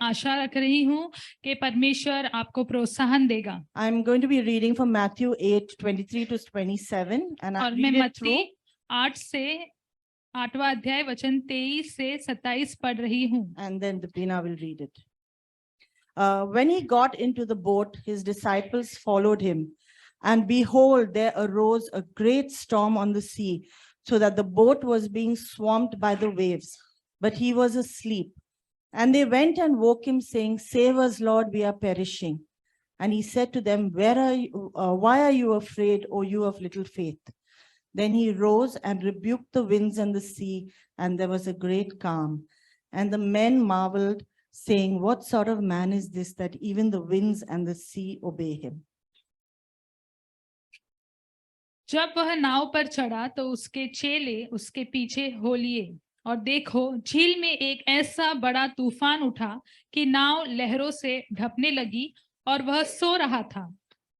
आशा रख रही हूँ कि परमेश्वर आपको प्रोत्साहन देगा। I'm going to be reading from Matthew 8:23 to 27, and I'll और मैं read it मत्ती through. 8 से 8वां अध्याय वचन 23 से 27 पढ़ रही हूँ। And then Deepina will read it. When he got into the boat, his disciples followed him. And behold, there arose a great storm on the sea, so that the boat was being swamped by the waves. But he was asleep. And they went and woke him, saying, "Save us, Lord, we are perishing." And he said to them, "Why are you afraid, O you of little faith?" Then he rose and rebuked the winds and the sea, and there was a great calm. And the men marveled, saying, "What sort of man is this that even the winds and the sea obey him?" जब वह नाव पर चढ़ा तो उसके चेले उसके पीछे हो लिए, और देखो झील में एक ऐसा बड़ा तूफान उठा कि नाव लहरों से ढपने लगी और वह सो रहा था।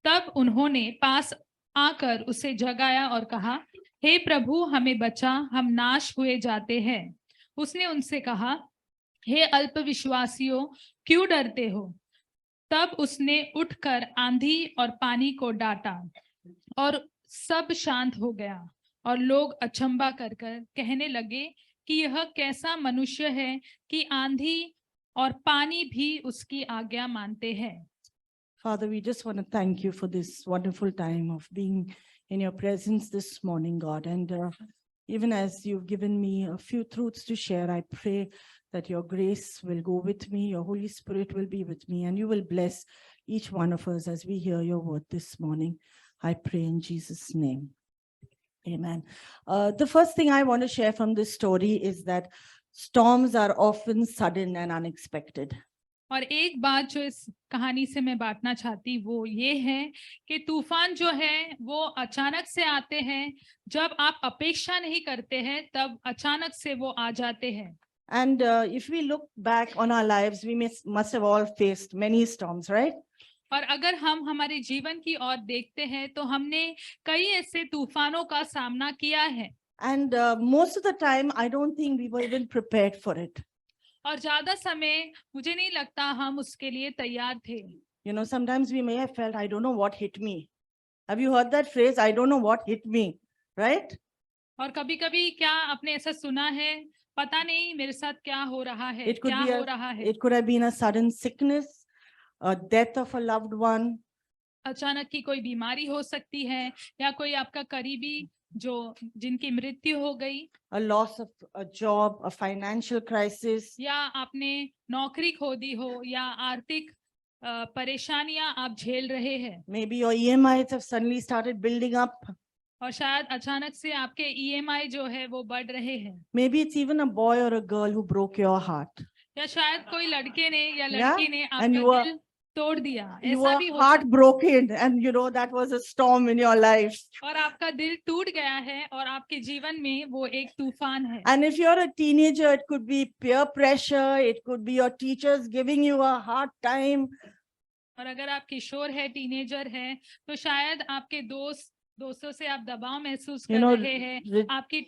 तब उन्होंने पास आकर उसे जगाया और कहा, हे प्रभु, हमें बचा, हम नाश हुए जाते हैं। उसने उनसे कहा, हे अल्पविश्वासियों, क्यों डरते हो? तब उसने उठकर आंधी और पानी को डांटा और सब शांत हो गया, और लोग अचंभा कर कहने लगे कि यह कैसा मनुष्य है कि आंधी और पानी भी उसकी आज्ञा मानते हैं। Father, we just want to thank you for this wonderful time of being in your presence this morning, God. And even as you've given me a few truths to share, I pray that your grace will go with me, your Holy Spirit will be with me, and you will bless each one of us as we hear your word this morning. I pray in Jesus' name. Amen. The first thing I want to share from this story is that storms are often sudden and unexpected. और एक बात जो इस कहानी से मैं बांटना चाहती वो ये है कि तूफान जो है वो अचानक से आते हैं, जब आप अपेक्षा नहीं करते हैं तब अचानक से वो आ जाते हैं। And if we look back on our lives, we must have all faced many storms, right? और अगर हम हमारे जीवन की ओर देखते हैं तो हमने कई ऐसे तूफानों का सामना किया है। And most of the time, I don't think we were even prepared for it. और ज्यादा समय मुझे नहीं लगता हम उसके लिए तैयार थे। You know, sometimes we may have felt, I don't know what hit me. Have you heard that phrase? I don't know what hit me, right? और कभी-कभी क्या आपने ऐसा सुना है, पता नहीं मेरे साथ क्या हो रहा है, It could क्या be हो रहा है। it could have been a sudden sickness, a death of a loved one. अचानक की कोई बीमारी हो सकती है, या कोई आपका करीबी जो जिनकी मृत्यु हो गई, a loss of a job, a financial crisis, या आपने नौकरी खो दी हो, या आर्थिक परेशानियां आप झेल रहे हैं। maybe your EMIs have suddenly started building up. और शायद अचानक से आपके EMI जो है वो बढ़ रहे हैं। Maybe it's even a boy or a girl who broke your heart. या शायद कोई लड़के ने या Yeah? लड़की ने And आपका दिल तोड़ दिया, You ऐसा were भी हो सकता heartbroken, and you know that was a storm in your life. है। और आपका दिल टूट गया है और आपके जीवन में वो एक तूफान है। And if you're a teenager, it could be peer pressure, it could be your teachers giving you a hard time. और अगर आप किशोर है, टीनेजर है, तो शायद आपके दोस्तों से आप दबाव महसूस कर रहे हैं, आपकी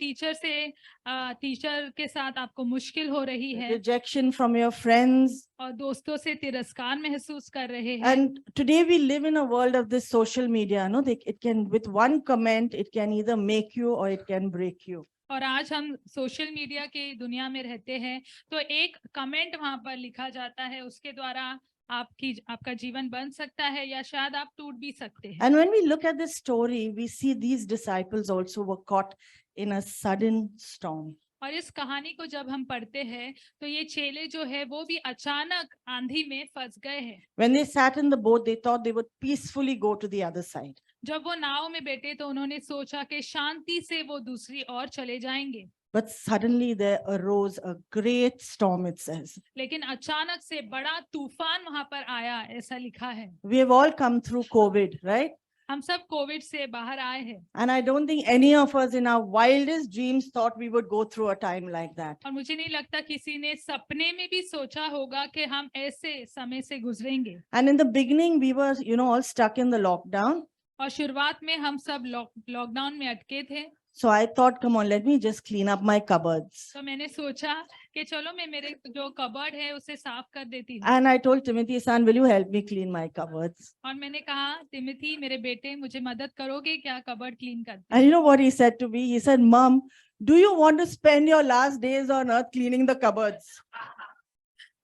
टीचर के साथ आपको मुश्किल हो रही है, rejection from your friends. और दोस्तों से तिरस्कार महसूस कर रहे हैं। And today we live in a world of this social media, no? It can, with one comment, it can either make you or it can break you. और आज हम सोशल मीडिया की दुनिया में रहते हैं, तो एक कमेंट वहां पर लिखा जाता है, उसके द्वारा आपका जीवन बन सकता है या शायद आप टूट भी सकते हैं। And when we look at this story, we see these disciples also were caught in a sudden storm. और इस कहानी को जब हम पढ़ते हैं तो ये चेले जो है वो भी अचानक आंधी में फंस गए हैं। When they sat in the boat, they thought they would peacefully go to the other side. जब वो नाव में बैठे तो उन्होंने सोचा कि शांति से वो दूसरी ओर चले जाएंगे। But suddenly there arose a great storm, it says. लेकिन अचानक से बड़ा तूफान वहां पर आया, ऐसा लिखा है। We have all come through COVID, right? हम सब कोविड से बाहर आए हैं। And I don't think any of us in our wildest dreams thought we would go through a time like that. और मुझे नहीं लगता किसी ने सपने में भी सोचा होगा कि हम ऐसे समय से गुजरेंगे। And in the beginning, we were, all stuck in the lockdown. और शुरुआत में हम सब लॉकडाउन में अटके थे। So I thought, come on, let me just clean up my cupboards. तो मैंने सोचा कि चलो मैं मेरे जो कबर्ड है उसे साफ कर देती हूँ। And I told Timothy, son, will you help me clean my cupboards? और मैंने कहा तिमोथी मेरे बेटे मुझे मदद करोगे क्या कबर्ड क्लीन करते And you हैं? know what he said to me? He said, Mom, do you want to spend your last days on earth cleaning the cupboards?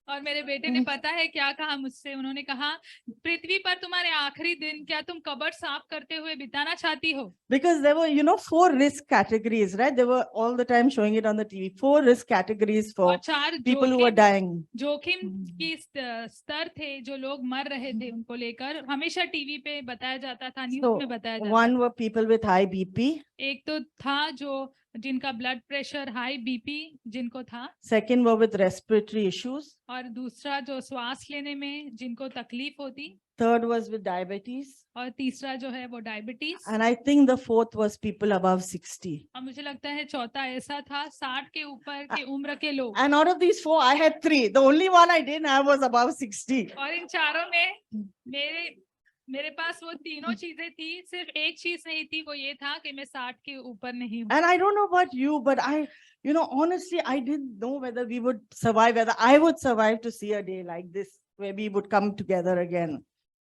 और मेरे बेटे ने पता है क्या कहा मुझसे, उन्होंने कहा पृथ्वी पर तुम्हारे आखिरी दिन क्या तुम कबर्ड साफ करते हुए बिताना चाहती हो? Because there were, 4 risk categories, right? They were all the time showing it on the TV. 4 risk categories और for 4 people who were dying. जोखिम की स्तर थे जो लोग मर रहे थे, उनको लेकर हमेशा टीवी पे बताया जाता था, न्यूज़ So में बताया जाता one था। were people with high BP. एक तो था जो जिनका ब्लड प्रेशर, हाई बीपी जिनको था, Second were with respiratory issues. और दूसरा जो श्वास लेने में जिनको तकलीफ होती, Third was with diabetes. और तीसरा जो है वो diabetes, And I think the fourth was people above 60. और मुझे लगता है चौथा ऐसा था 60 के ऊपर की उम्र के लोग। And out of these 4, I had 3. The only one I didn't have was above 60. और इन चारों में मेरे पास वो तीनों चीजें थी, सिर्फ एक चीज नहीं थी, वो ये था कि मैं 60 के ऊपर नहीं हूँ। And I don't know about you, but honestly, I didn't know whether we would survive, whether I would survive to see a day like this, where we would come together again.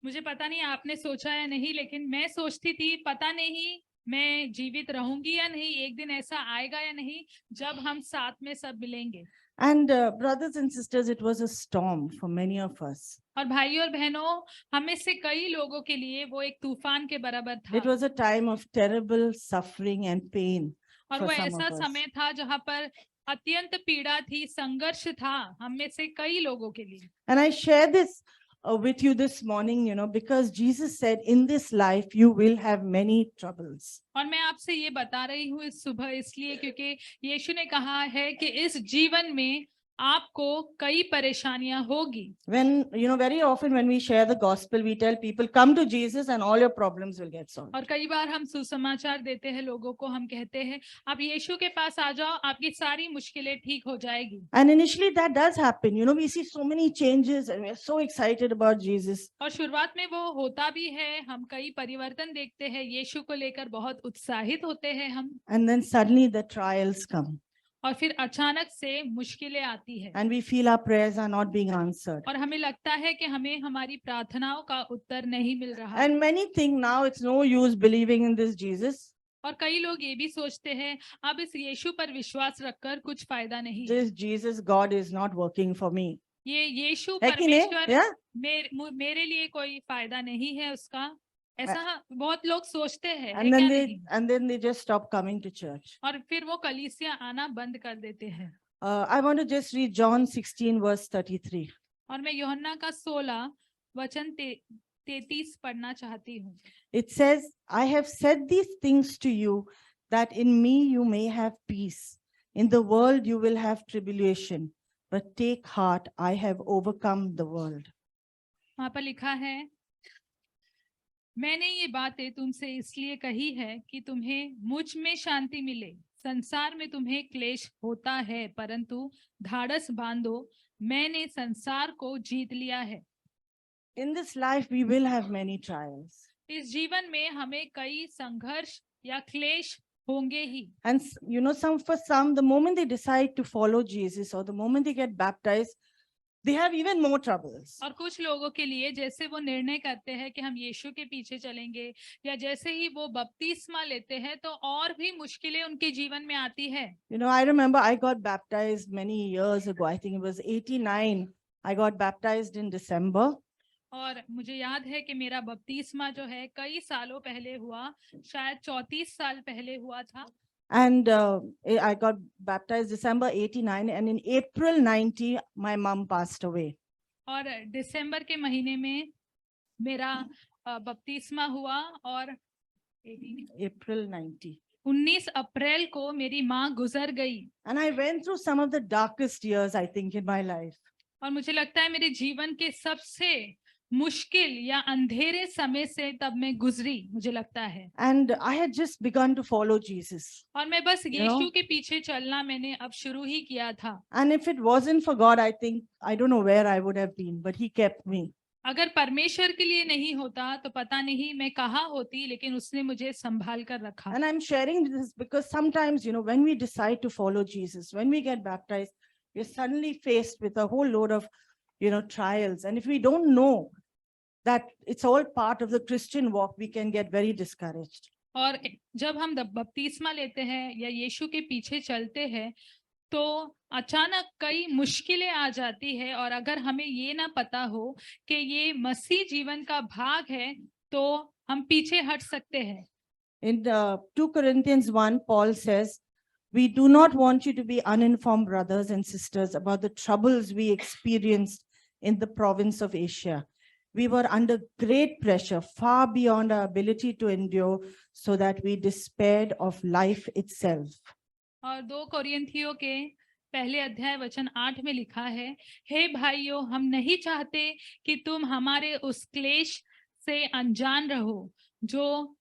मुझे पता नहीं आपने सोचा या नहीं, लेकिन मैं सोचती थी पता नहीं मैं जीवित रहूंगी या नहीं, एक दिन ऐसा आएगा या नहीं जब हम साथ में सब मिलेंगे। And brothers and sisters, it was a storm for many of us. और भाइयों और बहनों, हमें से कई लोगों के लिए वो एक तूफान के बराबर था। It was a time of terrible suffering and pain और for वो some ऐसा of us. समय था जहाँ पर अत्यंत पीड़ा थी, संघर्ष था हम में से कई लोगों के लिए। And I share this with you this morning, because Jesus said, in this life, you will have many troubles. और मैं आपसे ये बता रही हूँ इस सुबह इसलिए क्योंकि यीशु ने कहा है कि इस जीवन में आपको कई परेशानियां होगी। When, very often when we share the gospel, we tell people, come to Jesus and all your problems will get solved. और कई बार हम सुसमाचार देते हैं लोगों को, हम कहते हैं आप यीशु के पास आ जाओ, आपकी सारी मुश्किलें ठीक हो जाएगी। And initially that does happen. We see so many changes and we're so excited about Jesus. और शुरुआत में वो होता भी है, हम कई परिवर्तन देखते हैं, यीशु को लेकर बहुत उत्साहित होते हैं हम। And then suddenly the trials come. और फिर अचानक से मुश्किलें आती है। And we feel our prayers are not being answered. और हमें लगता है कि हमें हमारी प्रार्थनाओं का उत्तर नहीं मिल रहा। And many think now it's no use believing in this Jesus. और कई लोग ये भी सोचते हैं अब इस यीशु पर विश्वास रखकर कुछ फायदा नहीं। This Jesus God is not working for me. ये यीशु है कि नहीं? परमेश्वर Yeah? मेरे लिए कोई फायदा नहीं है उसका, ऐसा बहुत लोग सोचते हैं। है And क्या then नहीं? and then they just stop coming to church. और फिर वो कलीसिया आना बंद कर देते हैं। I want to just read John 16 verse 33. और मैं यूहन्ना का 16 वचन 33 पढ़ना चाहती हूँ। It says, I have said these things to you that in me you may have peace. In the world you will have tribulation, but take heart, I have overcome the world. वहां पर लिखा है, मैंने ये बातें तुमसे इसलिए कही है कि तुम्हें मुझ में शांति मिले। संसार में तुम्हें क्लेश होता है, परंतु धाड़स बांधो, मैंने संसार को जीत लिया है। In this life we will have many trials. इस जीवन में हमें कई संघर्ष या क्लेश होंगे ही। And for some, the moment they decide to follow Jesus or the moment they get baptized, they have even more troubles. और कुछ लोगों के लिए जैसे वो निर्णय करते हैं कि हम यीशु के पीछे चलेंगे, या जैसे ही वो बपतिस्मा लेते हैं तो और भी मुश्किलें उनके जीवन में आती है। I remember I got baptized many years ago. I think it was 89. I got baptized in December. और मुझे याद है कि मेरा बपतिस्मा जो है कई सालों पहले हुआ, शायद 34 साल पहले हुआ था। And I got baptized December 89, and in April 90, my mom passed away. और दिसंबर के महीने में मेरा बपतिस्मा हुआ, और April 90. 19 अप्रैल को मेरी माँ गुजर गई। And I went through some of the darkest years, I think, in my life. और मुझे लगता है मेरे जीवन के सबसे मुश्किल या अंधेरे समय से तब मैं गुजरी, मुझे लगता है। And I had just begun to follow Jesus. और मैं बस यीशु के पीछे चलना मैंने अब शुरू ही किया था। And if it wasn't for God, I think, I don't know where I would have been, but He kept me. अगर परमेश्वर के लिए नहीं होता तो पता नहीं मैं कहाँ होती, लेकिन उसने मुझे संभाल कर रखा। And I'm sharing this because sometimes, when we decide to follow Jesus, when we get baptized, we're suddenly faced with a whole load of, trials. And if we don't know that it's all part of the Christian walk, we can get very discouraged. और जब हम बपतिस्मा लेते हैं या यीशु के पीछे चलते हैं तो अचानक कई मुश्किलें आ जाती है, और अगर हमें ये ना पता हो कि ये मसीह जीवन का भाग है तो हम पीछे हट सकते हैं। In 2 Corinthians 1, Paul says, "We do not want you to be uninformed, brothers and sisters, about the troubles we experienced in the province of Asia. We were under great pressure, far beyond our ability to endure, so that we despaired of life itself." और 2 कोरिन्थियों के पहले अध्याय वचन 8 में लिखा है, हे भाइयों, हम नहीं चाहते कि तुम हमारे उस क्लेश से अनजान रहो जो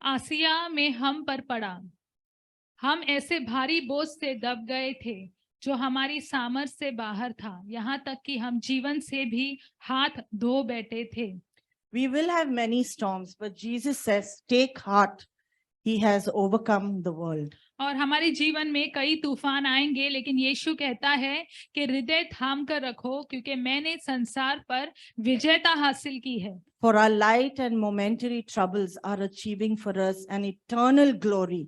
आसिया में हम पर पड़ा। हम ऐसे भारी बोझ से दब गए थे जो हमारी सामर्थ्य से बाहर था, यहाँ तक कि हम जीवन से भी हाथ धो बैठे थे। We will have many storms, but Jesus says, "Take heart, he has overcome the world." और हमारे जीवन में कई तूफान आएंगे, लेकिन यीशु कहता है कि हृदय थाम कर रखो, क्योंकि मैंने संसार पर विजयता हासिल की है। For our light and momentary troubles are achieving for us an eternal glory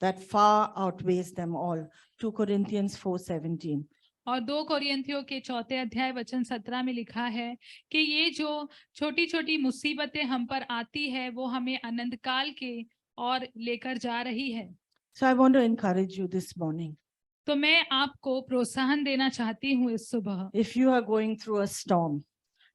that far outweighs them all. 2 Corinthians 4:17. और 2 कोरिन्थियों के 4 अध्याय वचन 17 में लिखा है कि ये जो छोटी छोटी मुसीबतें हम पर आती है वो हमें अनंत काल के और लेकर जा रही है। So I want to encourage you this morning. तो मैं आपको प्रोत्साहन देना चाहती हूँ इस सुबह If you are going through a storm,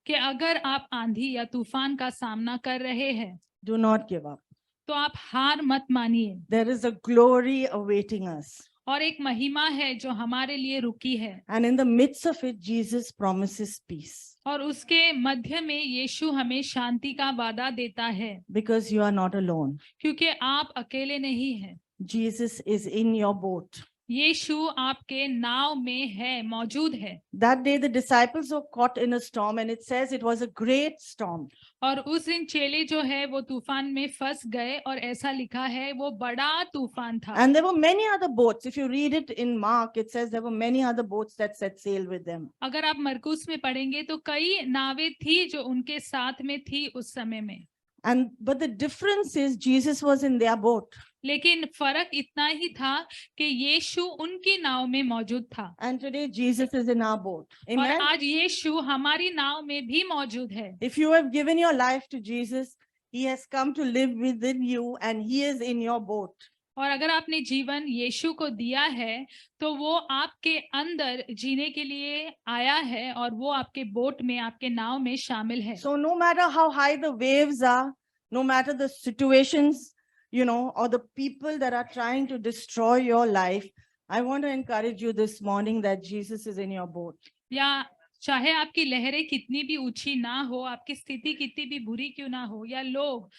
कि अगर आप आंधी या तूफान का सामना कर रहे हैं do not give up. तो आप हार मत मानिए। There is a glory awaiting us. और एक महिमा है जो हमारे लिए रुकी है, And in the midst of it, Jesus promises peace. और उसके मध्य में यीशु हमें शांति का वादा देता है, Because you are not alone. क्योंकि आप अकेले नहीं हैं। Jesus is in your boat. यीशु आपके नाव में है, मौजूद है। That day the disciples were caught in a storm, and it says it was a great storm. और उस दिन चेले जो है वो तूफान में फंस गए, और ऐसा लिखा है वो बड़ा तूफान था। And there were many other boats. If you read it in Mark, it says there were many other boats that set sail with them. अगर आप मरकुस में पढ़ेंगे तो कई नावें थी जो उनके साथ में थी उस समय में। But the difference is Jesus was in their boat. लेकिन फर्क इतना ही था कि यीशु उनकी नाव में मौजूद था। And today Jesus is in our boat. और Amen. आज यीशु हमारी नाव में भी मौजूद है। If you have given your life to Jesus, he has come to live within you and he is in your boat. और अगर आपने जीवन यीशु को दिया है तो वो आपके अंदर जीने के लिए आया है, और वो आपके बोट में, आपके नाव में शामिल है। So no matter how high the waves are, no matter the situations, or the people that are trying to destroy your life, I want to encourage you this morning that Jesus is in your boat. या चाहे आपकी लहरें कितनी भी ऊंची ना हो, आपकी स्थिति कितनी भी बुरी क्यों ना हो, या लोग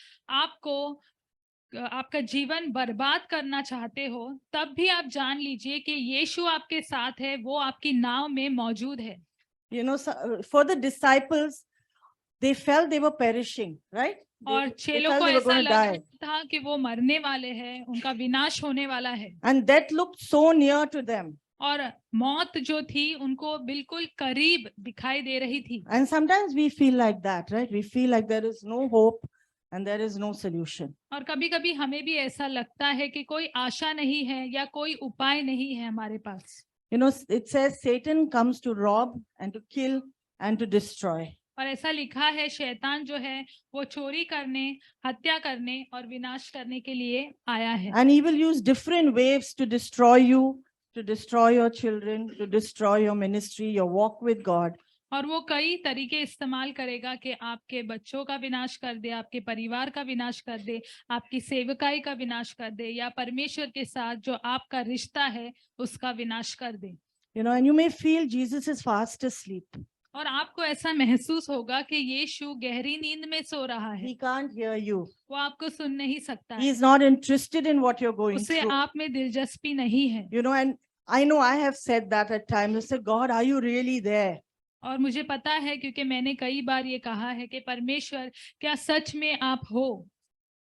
आपका जीवन बर्बाद करना चाहते हो, तब भी आप जान लीजिए कि यीशु आपके साथ है, वो आपकी नाव में मौजूद है। For the disciples, they felt they were perishing, right? और They चेलों felt को they were ऐसा going to लगा die. था कि वो मरने वाले हैं, उनका विनाश होने वाला है, And that looked so near to them. और मौत जो थी उनको बिल्कुल करीब दिखाई दे रही थी। And sometimes we feel like that, right? We feel like there is no hope and there is no solution. और कभी-कभी हमें भी ऐसा लगता है कि कोई आशा नहीं है या कोई उपाय नहीं है हमारे पास। It says Satan comes to rob and to kill and to destroy. और ऐसा लिखा है शैतान जो है वो चोरी करने, हत्या करने और विनाश करने के लिए आया है। And he will use different ways to destroy you, to destroy your children, to destroy your ministry, your walk with God. और वो कई तरीके इस्तेमाल करेगा कि आपके बच्चों का विनाश कर दे, आपके परिवार का विनाश कर दे, आपकी सेवकाई का विनाश कर दे, या परमेश्वर के साथ जो आपका रिश्ता है उसका विनाश कर दे। And you may feel Jesus is fast asleep. और आपको ऐसा महसूस होगा कि यीशु गहरी नींद में सो रहा है, He can't hear you. वो आपको सुन नहीं सकता He है, is not interested in what you're going उसे through. आप में दिलचस्पी नहीं है। And I know I have said that at times. I said, God, are you really there? और मुझे पता है क्योंकि मैंने कई बार ये कहा है कि परमेश्वर क्या सच में आप हो।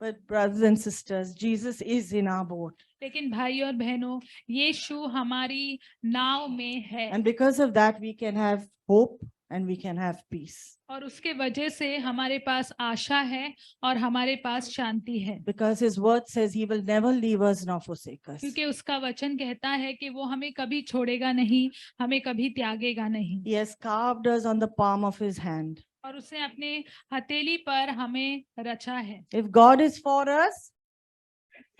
But brothers and sisters, Jesus is in our boat. लेकिन भाई और बहनों, यीशु हमारी नाव में है And because of that, we can have hope and we can have peace. और उसके वजह से हमारे पास आशा है और हमारे पास शांति है, Because his word says he will never leave us nor forsake us. क्योंकि उसका वचन कहता है कि वो हमें कभी छोड़ेगा नहीं, हमें कभी त्यागेगा नहीं। He has carved us on the palm of his hand. और उसने अपने हथेली पर हमें रचा है। If God is for us,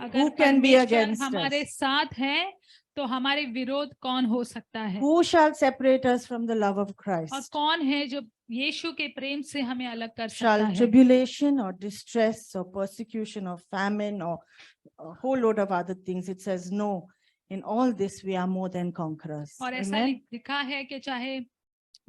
अगर who can be परमेश्वर against हमारे us? साथ है तो हमारे विरोध कौन हो सकता है? Who shall separate us from the love of और Christ? कौन है जो यीशु के प्रेम से हमें अलग कर सकता Shall है? tribulation or distress or persecution or famine or a whole load of other things? It says, no, in all this we are more than conquerors. और ऐसा Amen. लिखा है कि चाहे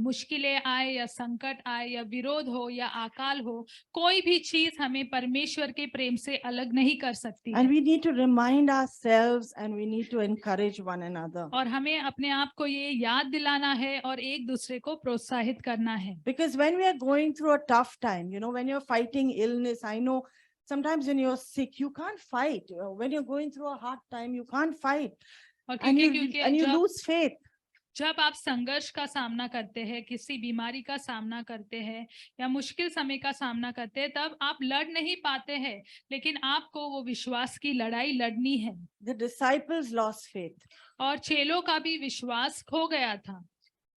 मुश्किलें आए या संकट आए या विरोध हो या अकाल हो, कोई भी चीज हमें परमेश्वर के प्रेम से अलग नहीं कर सकती है। And we need to remind ourselves and we need to encourage one another. और हमें अपने आप को ये याद दिलाना है और एक दूसरे को प्रोत्साहित करना है। Because when we are going through a tough time, when you're fighting illness, I know sometimes when you're sick, you can't fight. When you're going through a hard time, you can't fight. और And क्योंकि you lose faith. जब आप संघर्ष का सामना करते हैं, किसी बीमारी का सामना करते हैं या मुश्किल समय का सामना करते हैं, तब आप लड़ नहीं पाते हैं, लेकिन आपको वो विश्वास की लड़ाई लड़नी है। The disciples lost faith. और चेलों का भी विश्वास खो गया था।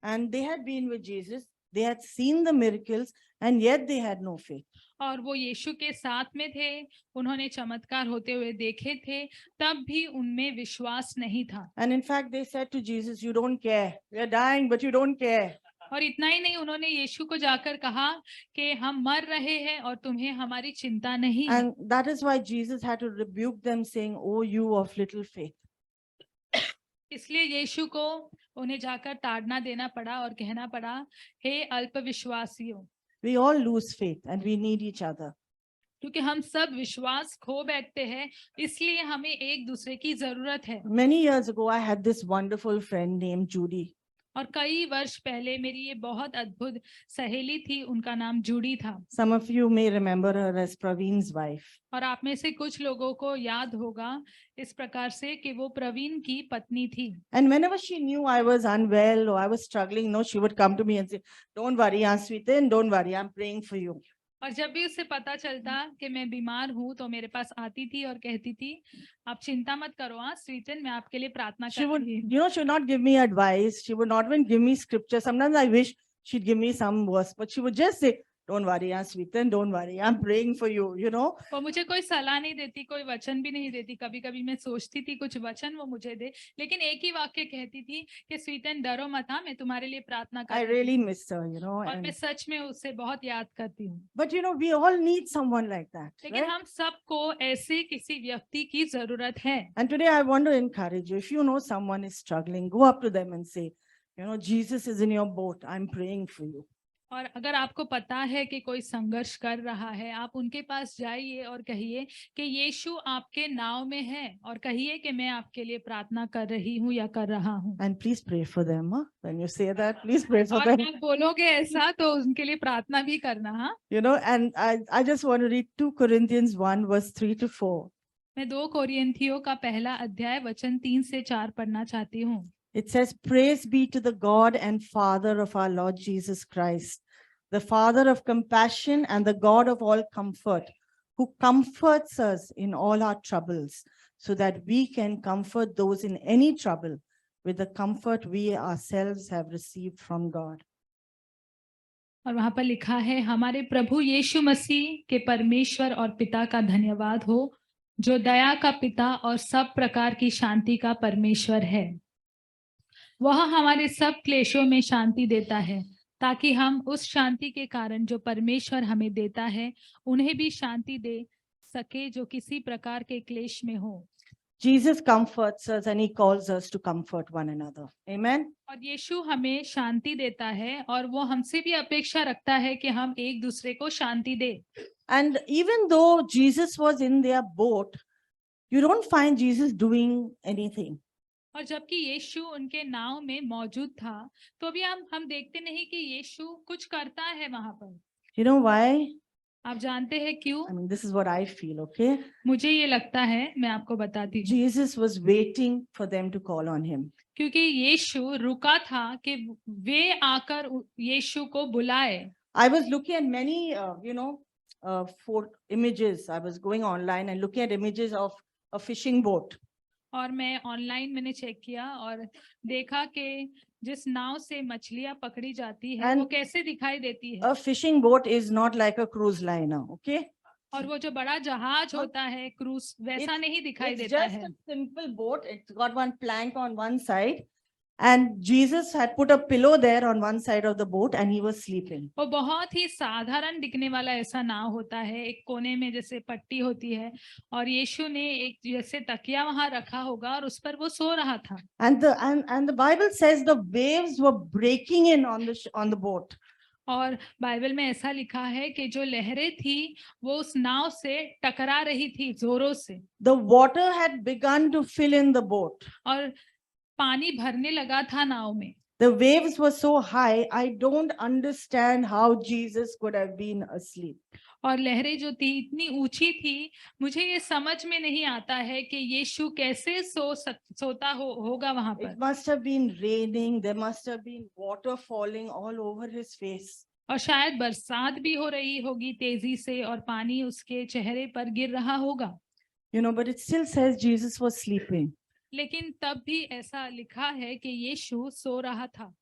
And they had been with Jesus. They had seen the miracles and yet they had no faith. और वो यीशु के साथ में थे, उन्होंने चमत्कार होते हुए देखे थे, तब भी उनमें विश्वास नहीं था। And in fact, they said to Jesus, you don't care. We are dying, but you don't care. और इतना ही नहीं, उन्होंने यीशु को जाकर कहा कि हम मर रहे हैं और तुम्हें हमारी चिंता नहीं। And that is why Jesus had to rebuke them saying, oh, you of little faith. इसलिए यीशु को उन्हें जाकर ताड़ना देना पड़ा और कहना पड़ा, हे अल्पविश्वासियों। We all lose faith and we need each other. क्योंकि हम सब विश्वास खो बैठते हैं, इसलिए हमें एक दूसरे की जरूरत है। Many years ago, I had this wonderful friend named Judy. और कई वर्ष पहले मेरी ये बहुत अद्भुत सहेली थी, उनका नाम जूडी था। Some of you may remember her as Praveen's wife. और आप में से कुछ लोगों को याद होगा इस प्रकार से कि वो प्रवीण की पत्नी थी। And whenever she knew I was unwell or I was struggling, she would come to me and say, don't worry, Aunt Sweeten, don't worry, I'm praying for you. और जब भी उसे पता चलता कि मैं बीमार हूँ तो मेरे पास आती थी और कहती थी, आप चिंता मत करो हाँ स्वीटन, मैं आपके लिए प्रार्थना She would, करती हूँ। she would not give me advice. She would not even give me scripture. Sometimes I wish she'd give me some verse, but she would just say, don't worry, Aunt Sweeten, don't worry, I'm praying for you, वो मुझे कोई सलाह नहीं देती, कोई वचन भी नहीं देती। कभी कभी मैं सोचती थी कुछ वचन वो मुझे दे, लेकिन एक ही वाक्य कहती थी कि स्वीटन डरो मत, हाँ मैं तुम्हारे लिए प्रार्थना I करती really हूँ। miss her, और मैं सच में उससे बहुत याद करती हूँ। But we all need someone like that. लेकिन Right? हम सबको ऐसे किसी व्यक्ति की जरूरत है। And today I want to encourage you, if you know someone is struggling, go up to them and say, Jesus is in your boat, I'm praying for you. और अगर आपको पता है कि कोई संघर्ष कर रहा है, आप उनके पास जाइए और कहिए कि यीशु आपके नाव में है, और कहिए कि मैं आपके लिए प्रार्थना कर रही हूँ या कर रहा हूँ। And please pray for them. When you say that, please pray for और them. आप बोलोगे ऐसा तो उनके लिए प्रार्थना भी करना। हाँ, And I just want to read 2 Corinthians 1 verse 3 to 4. मैं 2 कोरिन्थियों का पहला अध्याय वचन 3 से 4 पढ़ना चाहती हूँ। It says, praise be to the God and Father of our Lord Jesus Christ, the Father of compassion and the God of all comfort, who comforts us in all our troubles, so that we can comfort those in any trouble with the comfort we ourselves have received from God. और वहां पर लिखा है, हमारे प्रभु यीशु मसीह के परमेश्वर और पिता का धन्यवाद हो, जो दया का पिता और सब प्रकार की शांति का परमेश्वर है। वह हमारे सब क्लेशों में शांति देता है, ताकि हम उस शांति के कारण जो परमेश्वर हमें देता है, उन्हें भी शांति दे सके जो किसी प्रकार के क्लेश में हो। Jesus comforts us and he calls us to comfort one another. Amen. और यीशु हमें शांति देता है और वो हमसे भी अपेक्षा रखता है कि हम एक दूसरे को शांति दे। And even though Jesus was in their boat, you don't find Jesus doing anything. और जबकि यीशु उनके नाव में मौजूद था, तो भी हम देखते नहीं कि यीशु कुछ करता है वहां पर। You know why? आप जानते हैं क्यों? I mean, this is what I feel, okay? मुझे ये लगता है, मैं आपको बताती हूँ। Jesus was waiting for them to call on him. क्योंकि यीशु रुका था कि वे आकर यीशु को बुलाए। I was looking at many, for images. I was going online and looking at images of a fishing boat. और मैं ऑनलाइन मैंने चेक किया और देखा कि जिस नाव से मछलियां पकड़ी जाती है वो And कैसे दिखाई देती है। a fishing boat is not like a cruise liner, okay? और वो जो बड़ा जहाज होता है क्रूज, वैसा नहीं दिखाई It's देता just है। a simple boat. It's got one plank on one side, and Jesus had put a pillow there on one side of the boat, and he was sleeping. वो बहुत ही साधारण दिखने वाला ऐसा नाव होता है, एक कोने में जैसे पट्टी होती है और यीशु ने एक जैसे तकिया वहां रखा होगा और उस पर वो सो रहा था। And the Bible says the waves were breaking in on the boat. और बाइबल में ऐसा लिखा है कि जो लहरें थी वो उस नाव से टकरा रही थी जोरों से। The water had begun to fill in the boat. और पानी भरने लगा था नाव में। The waves were so high, I don't understand how Jesus could have been asleep. और लहरें जो थी इतनी ऊंची थी, मुझे ये समझ में नहीं आता है कि यीशु कैसे सोता होगा वहां पर। It must have been raining. There must have been water falling all over his face. और शायद बरसात भी हो रही होगी तेजी से और पानी उसके चेहरे पर गिर रहा होगा। But it still says Jesus was sleeping. लेकिन तब भी ऐसा लिखा है कि यीशु सो रहा था।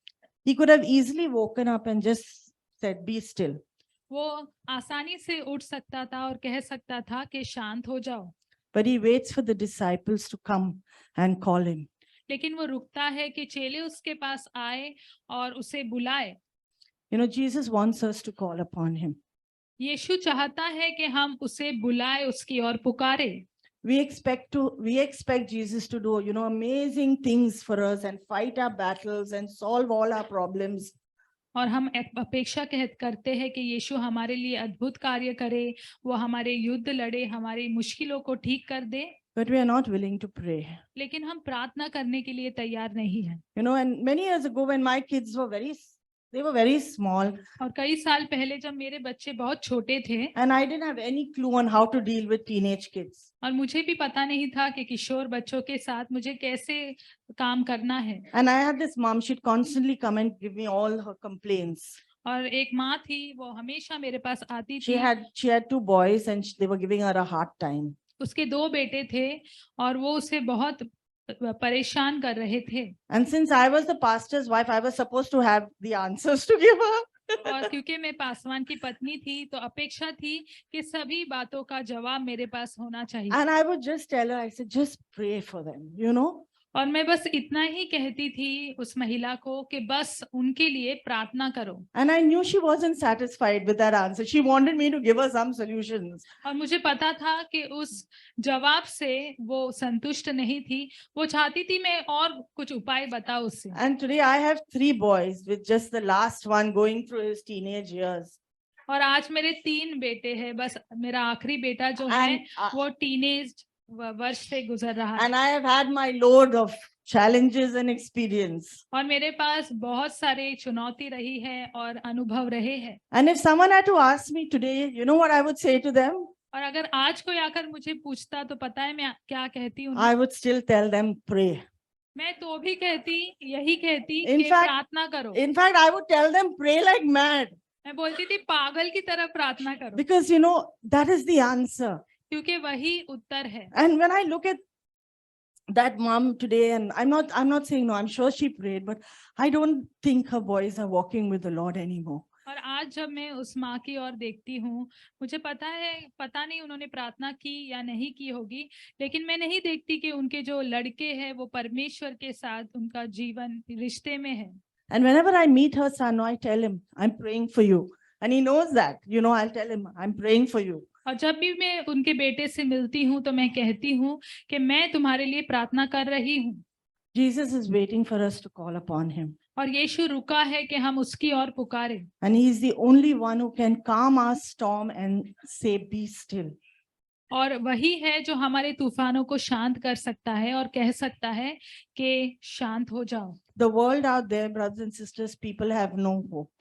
He could have easily woken up and just said, "Be still." वो आसानी से उठ सकता था और कह सकता था कि शांत हो जाओ। But he waits for the disciples to come and call him. लेकिन वो रुकता है कि चेले उसके पास आए और उसे बुलाए। Jesus wants us to call upon him. यीशु चाहता है कि हम उसे बुलाए, उसकी ओर पुकारे। We expect Jesus to do, amazing things for us and fight our battles and solve all our problems. और हम अपेक्षा करते हैं कि यीशु हमारे लिए अद्भुत कार्य करे, वो हमारे युद्ध लड़े, हमारी मुश्किलों को ठीक कर दे। But we are not willing to pray. लेकिन हम प्रार्थना करने के लिए तैयार नहीं हैं। And many years ago when my kids were very small. और कई साल पहले जब मेरे बच्चे बहुत छोटे थे And I didn't have any clue on how to deal with teenage kids. और मुझे भी पता नहीं था कि किशोर बच्चों के साथ मुझे कैसे काम करना है। And I had this mom, she'd constantly come and give me all her complaints. और एक माँ थी, वो हमेशा मेरे पास आती She थी। had 2 boys and they were giving her a hard time. उसके 2 बेटे थे और वो उसे बहुत परेशान कर रहे थे। And since I was the pastor's wife, I was supposed to have the answers to give her. और क्योंकि मैं पासवान की पत्नी थी तो अपेक्षा थी कि सभी बातों का जवाब मेरे पास होना चाहिए। And I would just tell her, I said, just pray for them. और मैं बस इतना ही कहती थी उस महिला को कि बस उनके लिए प्रार्थना करो। And I knew she wasn't satisfied with that answer. She wanted me to give her some solutions. और मुझे पता था कि उस जवाब से वो संतुष्ट नहीं थी, वो चाहती थी मैं और कुछ उपाय बताऊं उससे। And today I have 3 boys, with just the last one going through his teenage years. और आज मेरे 3 बेटे हैं, बस मेरा आखिरी बेटा जो है वो टीनेज वर्ष से गुजर रहा है। And I have had my load of challenges and experience. और मेरे पास बहुत सारे चुनौती रही है और अनुभव रहे हैं। And if someone had to ask me today, you know what I would say to them? और अगर आज कोई आकर मुझे पूछता तो पता है मैं क्या कहती हूँ? I would still tell them, pray. मैं तो भी यही कहती In कि fact- प्रार्थना करो। In fact, I would tell them, pray like mad. मैं बोलती थी पागल की तरह प्रार्थना करो, Because, that is the answer. क्योंकि वही उत्तर है। And when I look at that mom today, and I'm not saying no, I'm sure she prayed, but I don't think her boys are walking with the Lord anymore. और आज जब मैं उस माँ की ओर देखती हूँ, मुझे पता नहीं उन्होंने प्रार्थना की या नहीं की होगी, लेकिन मैं नहीं देखती कि उनके जो लड़के हैं वो परमेश्वर के साथ उनका जीवन रिश्ते में है। And whenever I meet her son, I tell him, I'm praying for you. And he knows that, I'll tell him, I'm praying for you. और जब भी मैं उनके बेटे से मिलती हूँ तो मैं कहती हूँ कि मैं तुम्हारे लिए प्रार्थना कर रही हूँ। Jesus is waiting for us to call upon him. और यीशु रुका है कि हम उसकी ओर पुकारे। And he is the only one who can calm our storm and say, be still. और वही है जो हमारे तूफानों को शांत कर सकता है और कह सकता है कि शांत हो जाओ। The world out there, brothers and sisters, people have no hope.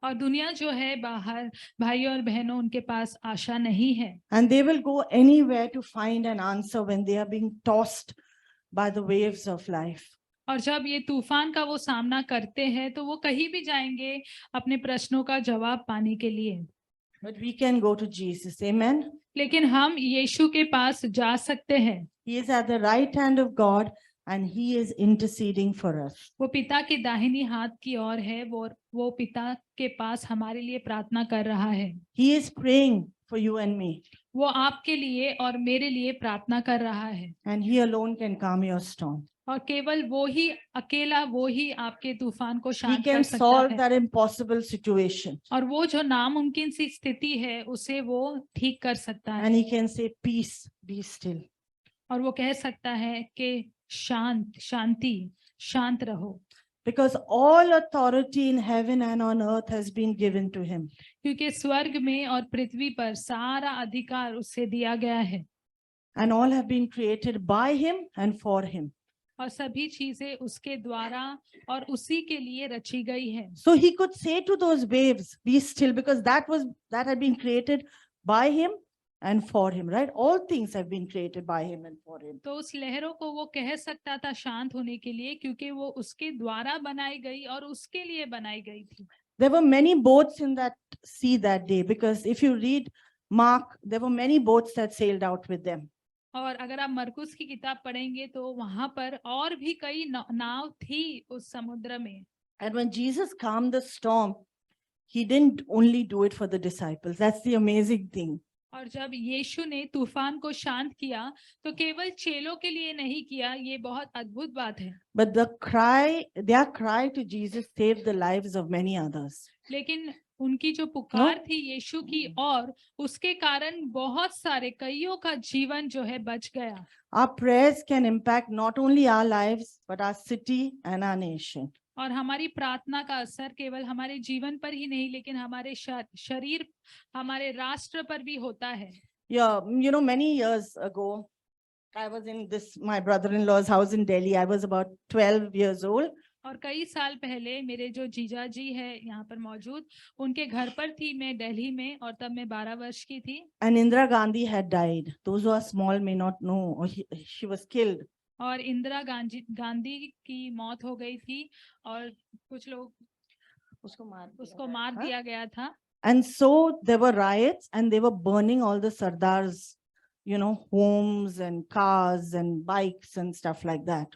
और दुनिया जो है बाहर, भाइयों और बहनों, उनके पास आशा नहीं है। And they will go anywhere to find an answer when they are being tossed by the waves of life. और जब ये तूफान का वो सामना करते हैं तो वो कहीं भी जाएंगे अपने प्रश्नों का जवाब पाने के लिए। But we can go to Jesus. Amen. लेकिन हम यीशु के पास जा सकते हैं। He is at the right hand of God and he is interceding for us. वो पिता के दाहिनी हाथ की ओर है, वो पिता के पास हमारे लिए प्रार्थना कर रहा है। He is praying for you and me. वो आपके लिए और मेरे लिए प्रार्थना कर रहा है। And he alone can calm your storm. और केवल वो ही, अकेला वो ही आपके तूफान को He शांत कर can सकता solve है। that impossible situation. और वो जो नामुमकिन सी स्थिति है उसे वो ठीक कर सकता है। And he can say, peace, be still. और वो कह सकता है कि शांत रहो। Because all authority in heaven and on earth has been given to him. क्योंकि स्वर्ग में और पृथ्वी पर सारा अधिकार उससे दिया गया है। And all have been created by him and for him. और सभी चीजें उसके द्वारा और उसी के लिए रची गई है। So he could say to those waves, be still, because that had been created by him and for him, right? All things have been created by him and for him. तो उस लहरों को वो कह सकता था शांत होने के लिए, क्योंकि वो उसके द्वारा बनाई गई और उसके लिए बनाई गई थी। There were many boats in that sea that day, because if you read Mark, there were many boats that sailed out with them. और अगर आप मरकुस की किताब पढ़ेंगे तो वहां पर और भी कई नाव थी उस समुद्र में। And when Jesus calmed the storm, he didn't only do it for the disciples. That's the amazing thing. और जब यीशु ने तूफान को शांत किया तो केवल चेलों के लिए नहीं किया, ये बहुत अद्भुत बात है। But their cry to Jesus saved the lives of many others. लेकिन उनकी जो पुकार थी यीशु की और उसके कारण बहुत सारे कईयों का जीवन जो है बच गया। Our prayers can impact not only our lives, but our city and our nation. और हमारी प्रार्थना का असर केवल हमारे जीवन पर ही नहीं, लेकिन हमारे शरीर, हमारे राष्ट्र पर भी होता है। Yeah, many years ago, I was in my brother-in-law's house in Delhi. I was about 12 years old. और कई साल पहले मेरे जो जीजा जी है यहाँ पर मौजूद, उनके घर पर थी मैं दिल्ली में, और तब मैं 12 वर्ष की थी। And Indira Gandhi had died. Those who are small may not know, or she was killed. और इंदिरा गांधी की मौत हो गई थी और कुछ लोग उसको मार दिया गया था। And so there were riots and they were burning all the Sardars, homes and cars and bikes and stuff like that.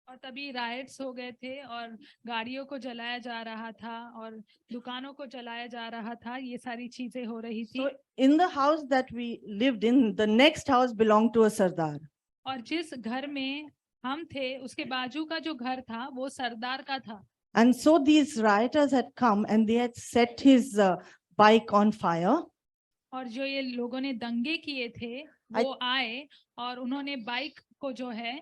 और तभी राइट्स हो गए थे और गाड़ियों को जलाया जा रहा था और दुकानों को जलाया जा रहा था, ये सारी चीजें हो रही थी। So in the house that we lived in, the next house belonged to a Sardar. और जिस घर में हम थे उसके बाजू का जो घर था वो सरदार का था। And so these rioters had come and they had set his bike on fire. और जो ये लोगों ने दंगे किए थे वो आए और उन्होंने बाइक को जो है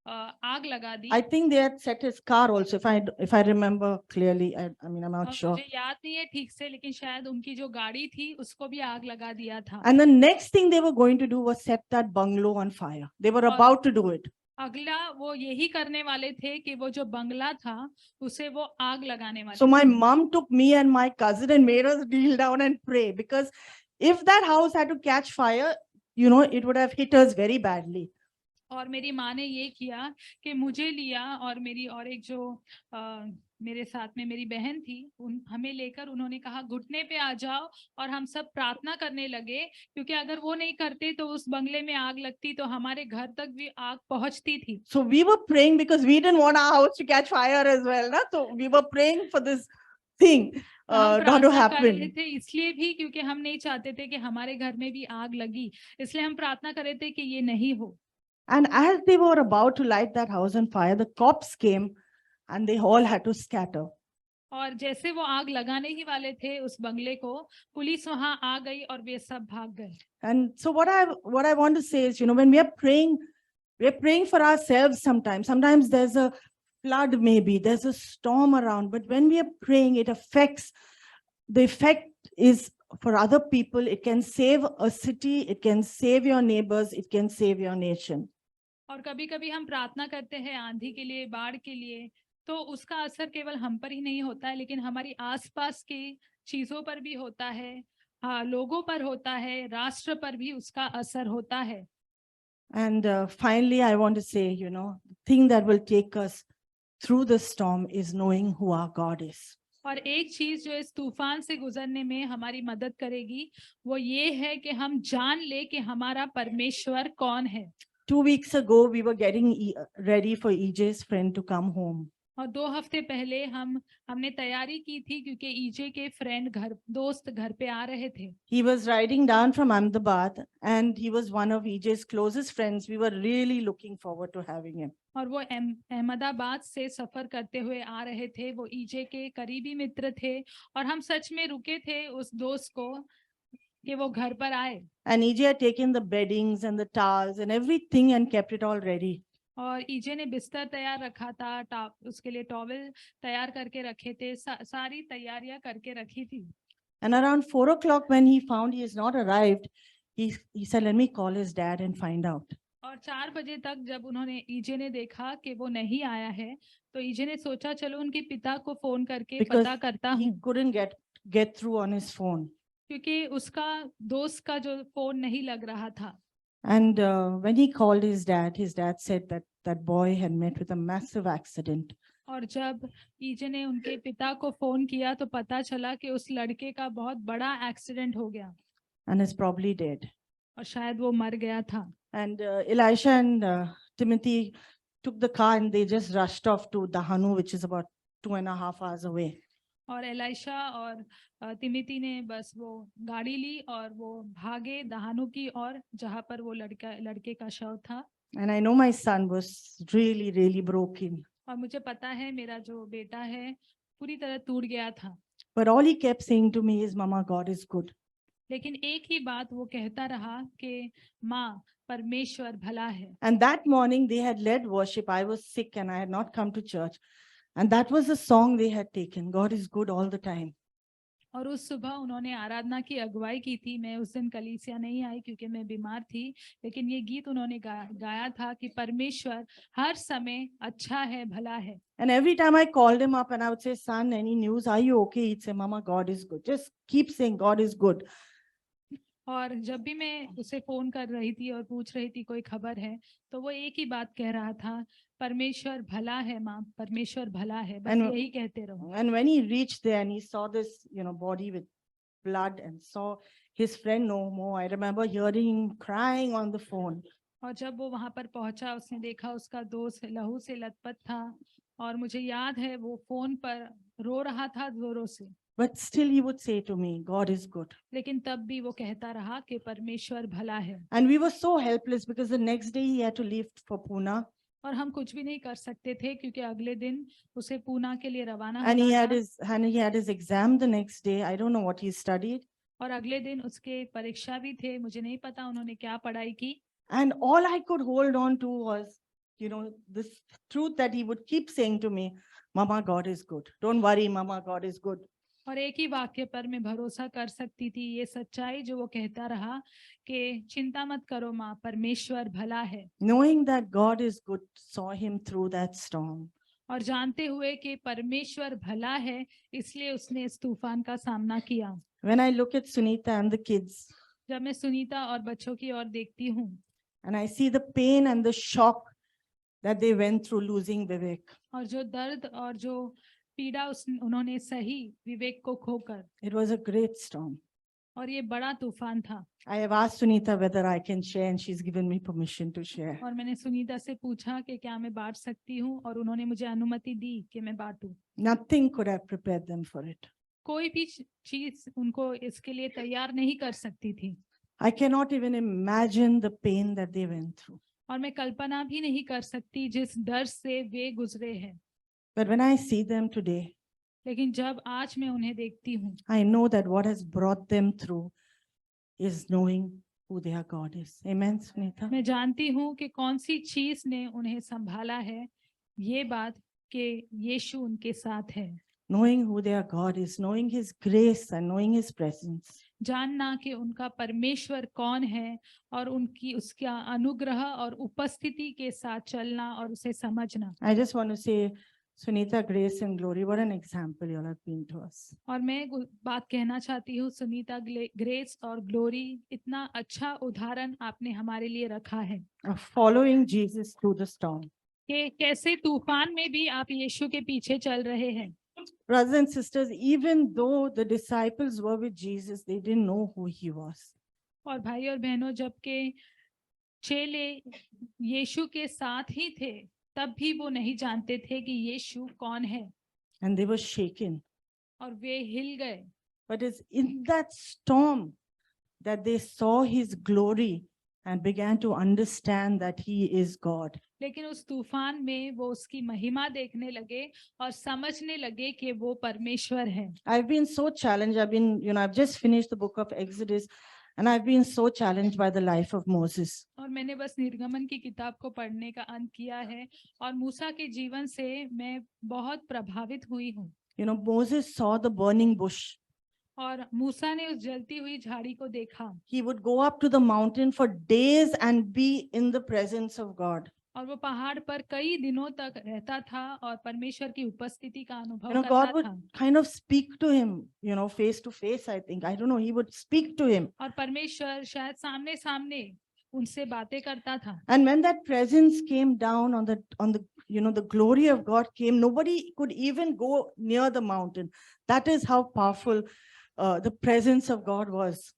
आग लगा दी। I think they had set his car also, if I remember clearly. I mean, I'm not sure. मुझे याद नहीं है ठीक से, लेकिन शायद उनकी जो गाड़ी थी उसको भी आग लगा दिया था। And the next thing they were going to do was set that bungalow on fire. They were about to do it. अगला वो यही करने वाले थे कि वो जो बंगला था उसे वो आग लगाने वाले। So my mom took me and my cousin and made us kneel down and pray, because if that house had to catch fire, it would have hit us very badly. और मेरी माँ ने ये किया कि मुझे लिया और मेरी और एक जो मेरे साथ में मेरी बहन थी, हमें लेकर उन्होंने कहा घुटने पे आ जाओ, और हम सब प्रार्थना करने लगे, क्योंकि अगर वो नहीं करते तो उस बंगले में आग लगती तो हमारे घर तक भी आग पहुंचती थी। So we were praying because we didn't want our house to catch fire as well, na? So we were praying for this thing not to happen. थे इसलिए भी क्योंकि हम नहीं चाहते थे कि हमारे घर में भी आग लगी, इसलिए हम प्रार्थना कर रहे थे कि ये नहीं हो। And as they were about to light that house on fire, the cops came and they all had to scatter. और जैसे वो आग लगाने ही वाले थे उस बंगले को, पुलिस वहां आ गई और वे सब भाग गए। And so what I want to say is, when we are praying for ourselves sometimes. Sometimes there's a flood, maybe there's a storm around, but when we are praying, the effect is for other people, it can save a city, it can save your neighbors, it can save your nation. और कभी कभी हम प्रार्थना करते हैं आंधी के लिए, बाढ़ के लिए, तो उसका असर केवल हम पर ही नहीं होता है, लेकिन हमारी आसपास की चीजों पर भी होता है, हाँ, लोगों पर होता है, राष्ट्र पर भी उसका असर होता है। And finally, I want to say, the thing that will take us through the storm is knowing who our God is. और एक चीज जो इस तूफान से गुजरने में हमारी मदद करेगी, वो ये है कि हम जान ले कि हमारा परमेश्वर कौन है। 2 weeks ago, we were getting ready for EJ's friend to come home. और 2 हफ्ते पहले हमने तैयारी की थी क्योंकि ईजे के दोस्त घर पे आ रहे थे। He was riding down from Ahmedabad and he was one of EJ's closest friends. We were really looking forward to having him. और वो अहमदाबाद से सफर करते हुए आ रहे थे, वो ईजे के करीबी मित्र थे और हम सच में रुके थे उस दोस्त को कि वो घर पर आए। And EJ had taken the beddings and the towels and everything and kept it all ready. और ईजे ने बिस्तर तैयार रखा था, उसके लिए टॉवेल तैयार करके रखे थे, सारी तैयारियां करके रखी थी। And around 4 o'clock, when he found he has not arrived, he said, let me call his dad and find out. और 4 बजे तक जब ईजे ने देखा कि वो नहीं आया है, तो ईजे ने सोचा चलो उनके पिता को फोन करके Because पता करता he हूँ, couldn't get through on his phone. क्योंकि उसका दोस्त का जो फोन नहीं लग रहा था। And when he called his dad said that that boy had met with a massive accident. और जब ईजे ने उनके पिता को फोन किया तो पता चला कि उस लड़के का बहुत बड़ा एक्सीडेंट हो गया And is probably dead. और शायद वो मर गया था। And Elisha and Timothy took the car and they just rushed off to Dahanu, which is about 2.5 hours away. और एलाइशा और तिमिती ने बस वो गाड़ी ली और वो भागे दहानु की ओर, जहां पर वो लड़के का शव था। And I know my son was really, really broken. और मुझे पता है मेरा जो बेटा है पूरी तरह टूट गया था। But all he kept saying to me is, Mama, God is good. लेकिन एक ही बात वो कहता रहा कि माँ, परमेश्वर भला है। And that morning they had led worship. I was sick and I had not come to church. And that was the song they had taken. God is good all the time. और उस सुबह उन्होंने आराधना की अगुवाई की थी। मैं उस दिन कलीसिया नहीं आई क्योंकि मैं बीमार थी, लेकिन ये गीत उन्होंने गाया था कि परमेश्वर हर समय अच्छा है, भला है। And every time I called him up and I would say, son, any news? Are you okay? He'd say, Mama, God is good. Just keep saying God is good. और जब भी मैं उसे फोन कर रही थी और पूछ रही थी कोई खबर है, तो वो एक ही बात कह रहा था, परमेश्वर भला है माँ, परमेश्वर भला है, बस यही कहते रहो। And when he reached there and he saw this, body with blood and saw his friend no more, I remember hearing him crying on the phone. और जब वो वहां पर पहुंचा, उसने देखा उसका दोस्त लहू से लथपथ था और मुझे याद है वो फोन पर रो रहा था जोरों से। But still he would say to me, God is good. लेकिन तब भी वो कहता रहा कि परमेश्वर भला है। And we were so helpless because the next day he had to leave for Pune. और हम कुछ भी नहीं कर सकते थे क्योंकि अगले दिन उसे पूना के लिए रवाना And he होना had his exam the next day. I don't know what he studied. और अगले दिन उसके परीक्षा भी थे, मुझे नहीं पता उन्होंने क्या पढ़ाई की। And all I could hold on to was, this truth that he would keep saying to me, Mama, God is good. Don't worry, Mama, God is good. और एक ही वाक्य पर मैं भरोसा कर सकती थी, ये सच्चाई जो वो कहता रहा कि चिंता मत करो माँ, परमेश्वर भला है। Knowing that God is good saw him through that storm. और जानते हुए कि परमेश्वर भला है, इसलिए उसने इस तूफान का सामना किया। When I look at Sunita and the kids, जब मैं सुनीता और बच्चों की ओर देखती हूँ and I see the pain and the shock that they went through losing Vivek, और जो दर्द और जो पीड़ा उन्होंने सही विवेक को खोकर, it was a great storm. और ये बड़ा तूफान था। I have asked Sunita whether I can share and she's given me permission to share. और मैंने सुनीता से पूछा कि क्या मैं बांट सकती हूँ, और उन्होंने मुझे अनुमति दी कि मैं बांटूं। Nothing could have prepared them for it. कोई भी चीज उनको इसके लिए तैयार नहीं कर सकती थी। I cannot even imagine the pain that they went through. और मैं कल्पना भी नहीं कर सकती जिस डर से वे गुजरे हैं। But when I see them today, लेकिन जब आज मैं उन्हें देखती हूँ, I know that what has brought them through is knowing who their God is. Amen, Sunita? मैं जानती हूँ कि कौन सी चीज ने उन्हें संभाला है, ये बात कि यीशु उनके साथ है। knowing who their God is, knowing his grace and knowing his presence. जानना कि उनका परमेश्वर कौन है और उनकी उसका अनुग्रह और उपस्थिति के साथ चलना और उसे समझना। I just want to say, Sunita, grace and glory, what an example you all have been to us. और मैं एक बात कहना चाहती हूँ, सुनीता, ग्रेस और ग्लोरी, इतना अच्छा उदाहरण आपने हमारे लिए रखा है Of following Jesus through the storm. कि कैसे तूफान में भी आप यीशु के पीछे चल रहे हैं। Brothers and sisters, even though the disciples were with Jesus, they didn't know who he was. और भाई और बहनों, जबकि चेले यीशु के साथ ही थे, तब भी वो नहीं जानते थे कि यीशु कौन है, And they were shaken. और वे हिल गए। But it's in that storm that they saw his glory and began to understand that he is God. लेकिन उस तूफान में वो उसकी महिमा देखने लगे और समझने लगे कि वो परमेश्वर है। I've been so challenged. I've just finished the book of Exodus, and I've been so challenged by the life of Moses. और मैंने बस निर्गमन की किताब को पढ़ने का अंत किया है और मूसा के जीवन से मैं बहुत प्रभावित हुई हूँ। Moses saw the burning bush. और मूसा ने उस जलती हुई झाड़ी को देखा। He would go up to the mountain for days and be in the presence of God. और वो पहाड़ पर कई दिनों तक रहता था और परमेश्वर की उपस्थिति का अनुभव God करता would था। kind of speak to him, face to face, I think. I don't know. He would speak to him. और परमेश्वर शायद सामने सामने उनसे बातें करता था। And when that presence came down on the glory of God came, nobody could even go near the mountain. That is how powerful the presence of God was.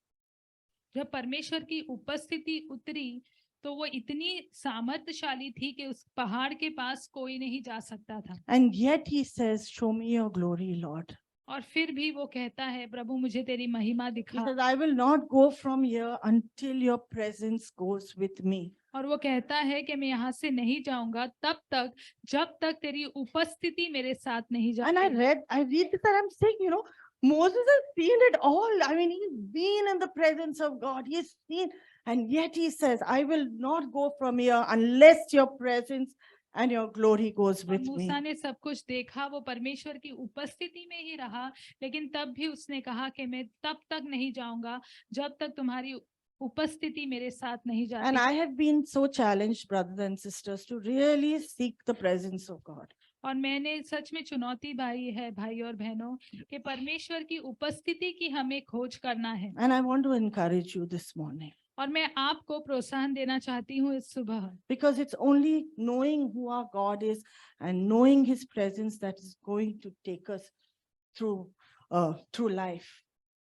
जब परमेश्वर की उपस्थिति उतरी तो वो इतनी सामर्थ्यशाली थी कि उस पहाड़ के पास कोई नहीं जा सकता था। And yet he says, show me your glory, Lord. और फिर भी वो कहता है, प्रभु मुझे तेरी महिमा He दिखा। says, I will not go from here until your presence goes with me. और वो कहता है कि मैं यहाँ से नहीं जाऊंगा तब तक जब तक तेरी उपस्थिति मेरे साथ नहीं And I जाती। read this and I'm saying, Moses has seen it all. I mean, he's been in the presence of God. He's seen, and yet he says, I will not go from here unless your presence and your glory goes with me. मूसा ने सब कुछ देखा, वो परमेश्वर की उपस्थिति में ही रहा, लेकिन तब भी उसने कहा कि मैं तब तक नहीं जाऊंगा जब तक तुम्हारी उपस्थिति मेरे साथ नहीं जाती। And I have been so challenged, brothers and sisters, to really seek the presence of God. और मैंने सच में चुनौती पाई है भाई और बहनों कि परमेश्वर की उपस्थिति की हमें खोज करना है। And I want to encourage you this morning. और मैं आपको प्रोत्साहन देना चाहती हूँ इस सुबह, Because it's only knowing who our God is and knowing his presence that is going to take us through life.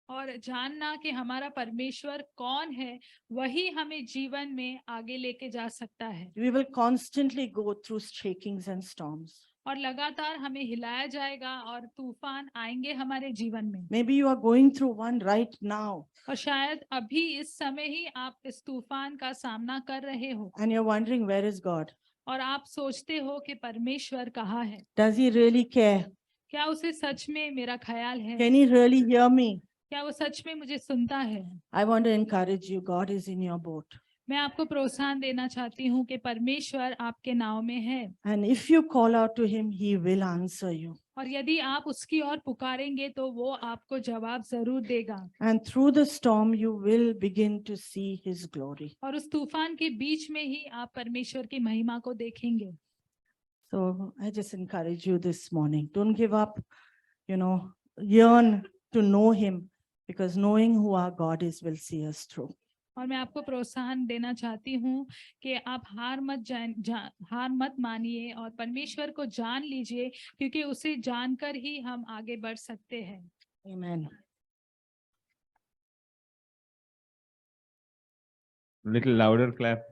और जानना कि हमारा परमेश्वर कौन है, वही हमें जीवन में आगे लेके जा सकता है। We will constantly go through shakings and storms. और लगातार हमें हिलाया जाएगा और तूफान आएंगे हमारे जीवन में। Maybe you are going through one right now. और शायद अभी इस समय ही आप इस तूफान का सामना कर रहे हो। And you're wondering, where is God? और आप सोचते हो कि परमेश्वर कहाँ है? Does he really care? क्या उसे सच में मेरा ख्याल है? Can he really hear me? क्या वो सच में मुझे सुनता है? I want to encourage you. God is in your boat. मैं आपको प्रोत्साहन देना चाहती हूँ कि परमेश्वर आपके नाव में है। And if you call out to him, he will answer you. और यदि आप उसकी ओर पुकारेंगे तो वो आपको जवाब जरूर देगा। And through the storm, you will begin to see his glory. और उस तूफान के बीच में ही आप परमेश्वर की महिमा को देखेंगे। So I just encourage you this morning. Don't give up, yearn to know him, because knowing who our God is will see us through. और मैं आपको प्रोत्साहन देना चाहती हूँ कि आप हार मत मानिए और परमेश्वर को जान लीजिए, क्योंकि उसे जानकर ही हम आगे बढ़ सकते हैं। Amen. Little louder clap.